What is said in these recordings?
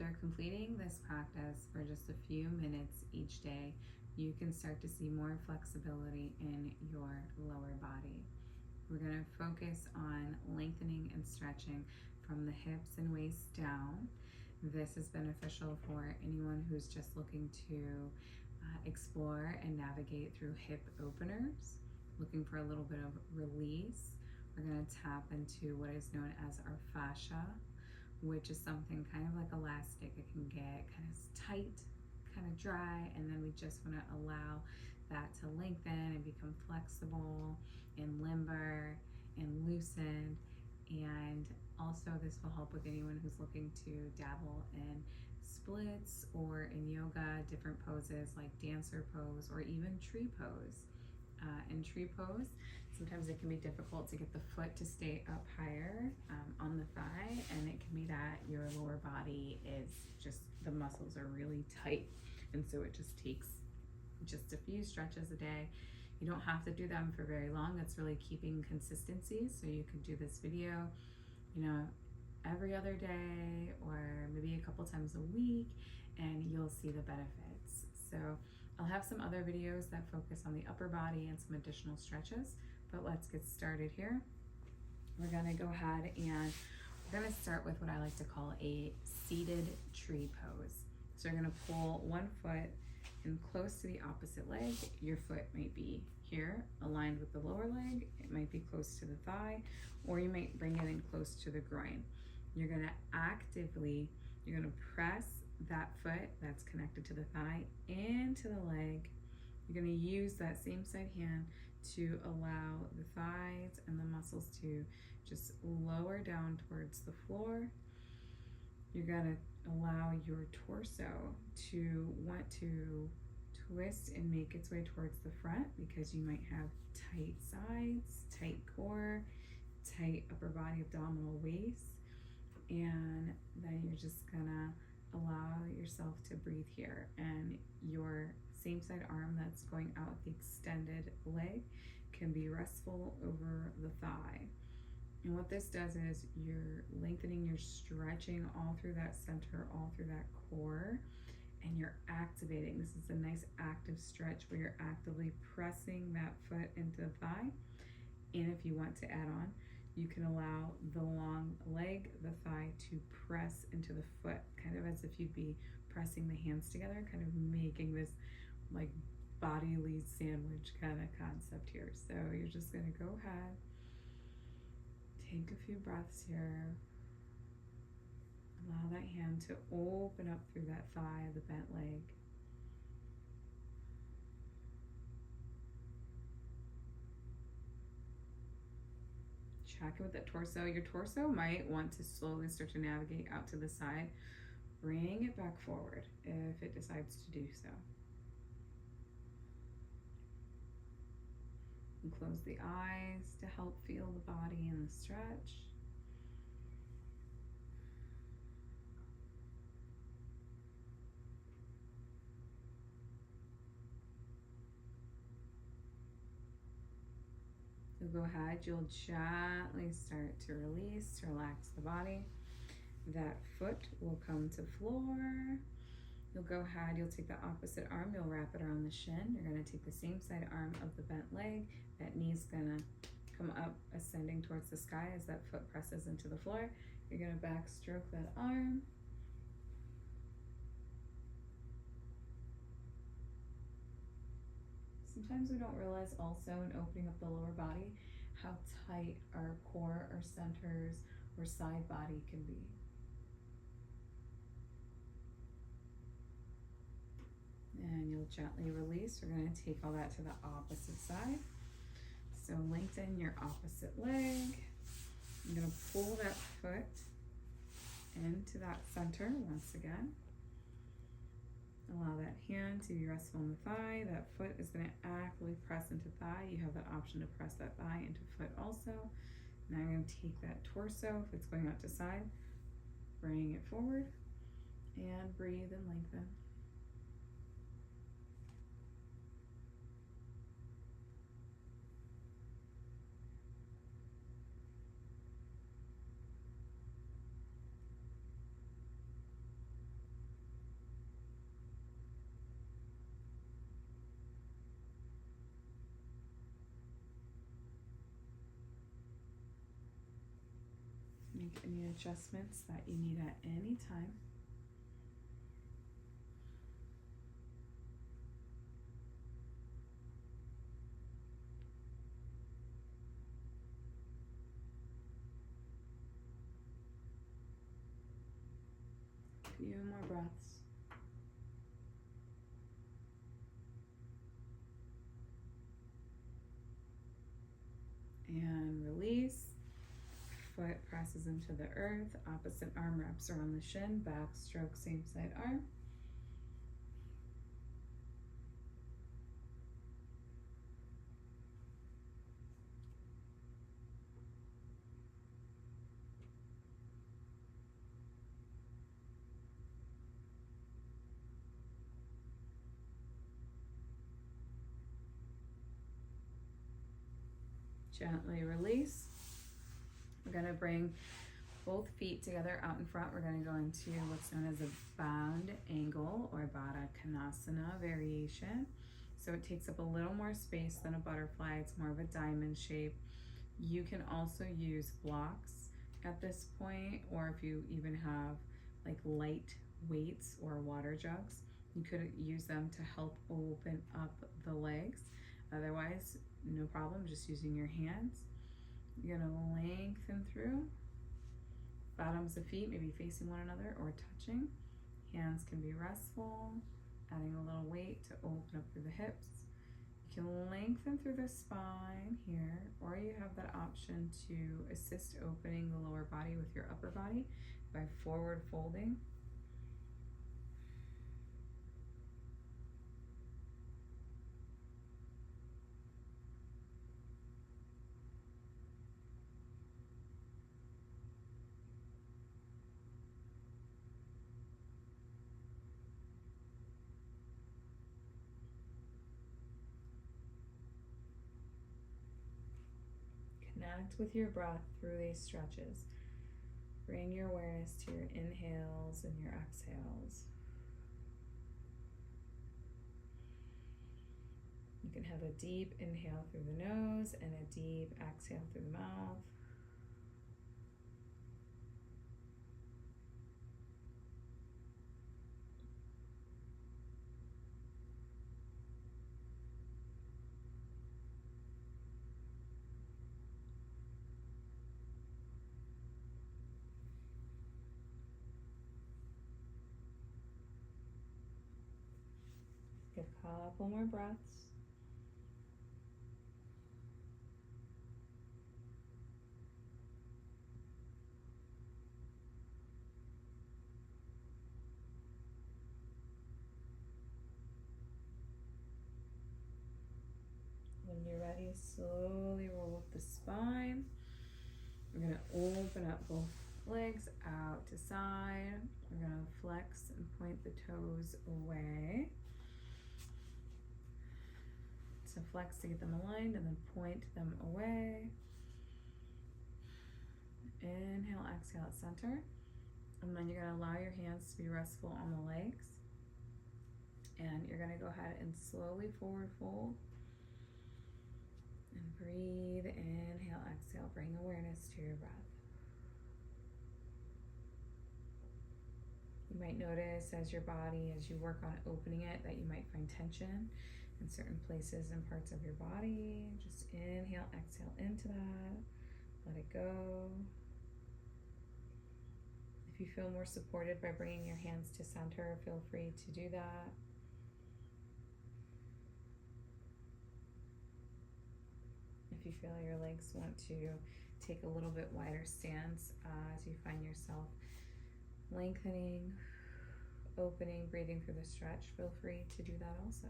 after completing this practice for just a few minutes each day, you can start to see more flexibility in your lower body. We're going to focus on lengthening and stretching from the hips and waist down. This is beneficial for anyone who's just looking to explore and navigate through hip openers, looking for a little bit of release. We're going to tap into what is known as our fascia, which is something kind of like elastic. It can get kind of tight, kind of dry, and then we just want to allow that to lengthen and become flexible and limber and loosen. And also this will help with anyone who's looking to dabble in splits or in yoga, different poses like dancer pose or even tree pose. In tree pose, sometimes it can be difficult to get the foot to stay up higher on the thigh, and it can be that your lower body is just, the muscles are really tight, and so it just takes just a few stretches a day. You don't have to do them for very long. That's really keeping consistency. So you could do this video, every other day or maybe a couple times a week, and you'll see the benefits. So I'll have some other videos that focus on the upper body and some additional stretches, but let's get started here. We're gonna go ahead and we're gonna start with what I like to call a seated tree pose. So you're gonna pull one foot in close to the opposite leg. Your foot might be here, aligned with the lower leg. It might be close to the thigh, or you might bring it in close to the groin. You're gonna you're gonna press that foot that's connected to the thigh into the leg. You're going to use that same side hand to allow the thighs and the muscles to just lower down towards the floor. You're going to allow your torso to want to twist and make its way towards the front, because you might have tight sides, tight core, tight upper body, abdominal waist, and then you're just gonna allow yourself to breathe here, and your same side arm that's going out the extended leg can be restful over the thigh. And what this does is you're lengthening, you're stretching all through that center, all through that core, and you're activating. This is a nice active stretch where you're actively pressing that foot into the thigh. And if you want to add on, you can allow the long leg, the thigh, to press into the foot, kind of as if you'd be pressing the hands together, kind of making this like bodily sandwich kind of concept here. So you're just gonna go ahead, take a few breaths here, allow that hand to open up through that thigh, the bent leg. Check it with that torso. Your torso might want to slowly start to navigate out to the side. Bring it back forward if it decides to do so. And close the eyes to help feel the body and the stretch. So go ahead, you'll gently start to release, relax the body. That foot will come to floor. You'll go ahead, you'll take the opposite arm, you'll wrap it around the shin. You're gonna take the same side arm of the bent leg. That knee's gonna come up, ascending towards the sky as that foot presses into the floor. You're gonna backstroke that arm. Sometimes we don't realize also in opening up the lower body how tight our core, our centers, or side body can be. And you'll gently release. We're going to take all that to the opposite side. So lengthen your opposite leg. I'm going to pull that foot into that center once again. Allow that hand to be restful in the thigh. That foot is going to actively press into thigh. You have that option to press that thigh into foot also. Now I'm going to take that torso, if it's going out to side, bring it forward, and breathe and lengthen. Make any adjustments that you need at any time. A few more breaths. And release. Foot presses into the earth. Opposite arm wraps around the shin. Back stroke, same side arm. Gently release. We're going to bring both feet together out in front. We're going to go into what's known as a bound angle or Baddha Konasana variation. So it takes up a little more space than a butterfly. It's more of a diamond shape. You can also use blocks at this point, or if you even have like light weights or water jugs, you could use them to help open up the legs. Otherwise, no problem, just using your hands. You're gonna lengthen through. Bottoms of feet maybe facing one another or touching. Hands can be restful, adding a little weight to open up through the hips. You can lengthen through the spine here, or you have that option to assist opening the lower body with your upper body by forward folding. Connect with your breath through these stretches. Bring your awareness to your inhales and your exhales. You can have a deep inhale through the nose and a deep exhale through the mouth. Take a couple more breaths. When you're ready, slowly roll up the spine. We're going to open up both legs out to side. We're going to flex and point the toes away. So flex to get them aligned and then point them away. Inhale, exhale at center. And then you're going to allow your hands to be restful on the legs. And you're going to go ahead and slowly forward fold. And breathe, inhale, exhale, bring awareness to your breath. You might notice as your body, as you work on opening it, that you might find tension in certain places and parts of your body. Just inhale, exhale into that. Let it go. If you feel more supported by bringing your hands to center, feel free to do that. If you feel your legs want to take a little bit wider stance as you find yourself lengthening, opening, breathing through the stretch, feel free to do that also.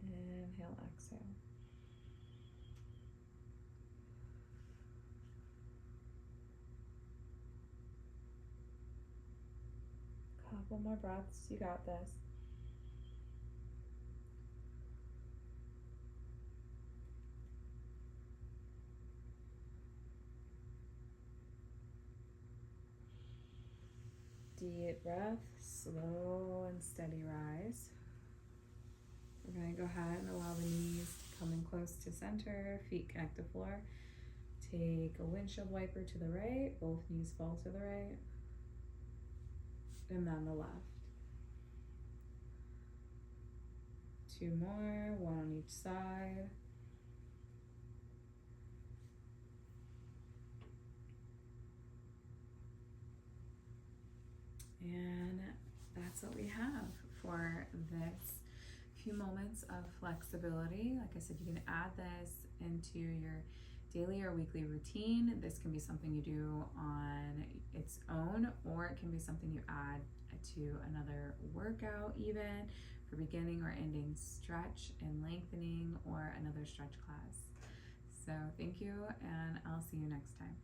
Inhale, exhale. Couple more breaths, you got this. Deep breath, slow and steady rise. We're going to go ahead and allow the knees to come in close to center, feet connect to floor. Take a windshield wiper to the right, both knees fall to the right, and then the left. 2 more, 1 on each side. And that's what we have for this few moments of flexibility. Like I said, you can add this into your daily or weekly routine. This can be something you do on its own, or it can be something you add to another workout, even for beginning or ending stretch and lengthening, or another stretch class. So thank you, and I'll see you next time.